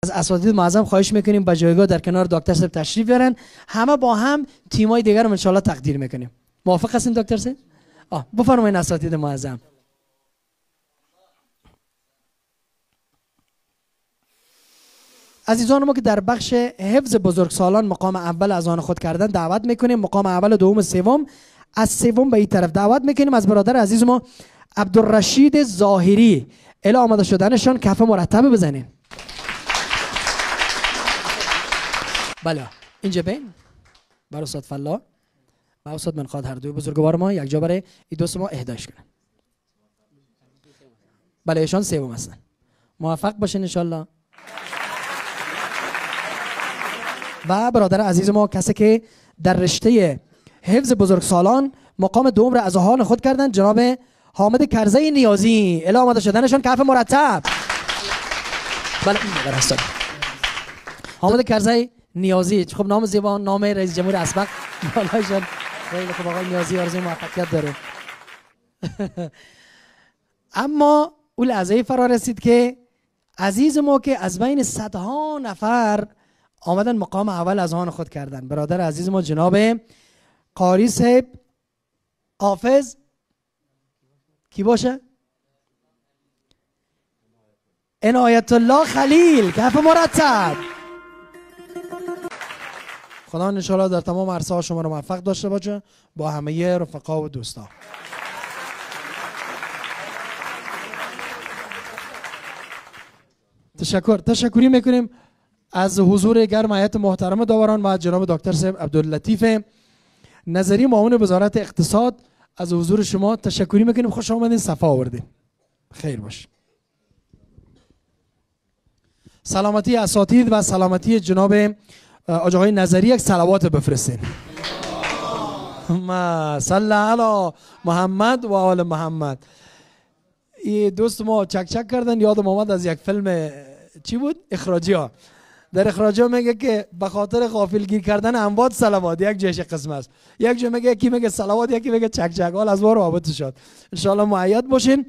از اساتید معظم خواهش میکنیم با جایگاه در کنار دکتر صاحب تشریف بیارن. همه با هم تیمای دیگر رو ان شاء الله تقدیر میکنیم. موافق هستین دکتر صاحب؟ بفرمایید اساتید معظم. عزیزان ما که در بخش حفظ بزرگسالان مقام اول از آن خود کردن دعوت میکنیم، مقام اول و دوم سوم، از سوم به این طرف دعوت میکنیم. از برادر عزیز ما عبدالرشید ظاهری الی آماده شدنشان کف مرتب بزنین. بله اینجا بین برای استاد فلا و استاد منقاد هر دوی بزرگوار ما یک جا برای این دوست ما اهداش کنن. بله ایشان سوم هستن. موفق باشین ان شاء الله. و برادر عزیز ما کسی که در رشته حفظ بزرگسالان مقام دوم را از آن خود کردن، جناب حامد کرزی نیازی الی آماده شدنشان کف مرتب. بله این نظر هستن. حامد کرزی نیازی، خب نام زیبا، نام رئیس جمهور اسبق بالایشان خیلی خوب. آقای نیازی آرزوی موفقیت داره. اما اون لحظه فرا رسید که عزیز ما که از بین صدها نفر آمدن مقام اول از آن خود کردن، برادر عزیز ما جناب قاری صاحب حافظ کی باشه؟ عنایت الله خلیل کف مرتب. خدا انشاءالله در تمام عرصه ها شما رو موفق داشته باشه با همه رفقا و دوستا. تشکری میکنیم از حضور گرم هیئت محترم داوران و جناب دکتر صاحب عبداللطیف نظری معاون وزارت اقتصاد. از حضور شما تشکری میکنیم. خوش آمدین، صفا آوردین. خیر باش. سلامتی اساتید و سلامتی جناب آقای نظری یک صلوات بفرستین. ما صلی علی محمد و آل محمد. این دوست ما چک کردن، یادم آمد از یک فیلم چی بود؟ اخراجی ها. در اخراجی ها میگه که به خاطر غافلگیر کردن اموات صلوات، یک جهش قسم است. یک جا میگه یکی میگه صلوات، یکی میگه چک. حال از وار و آباد شد. ان شاء الله مؤید باشین.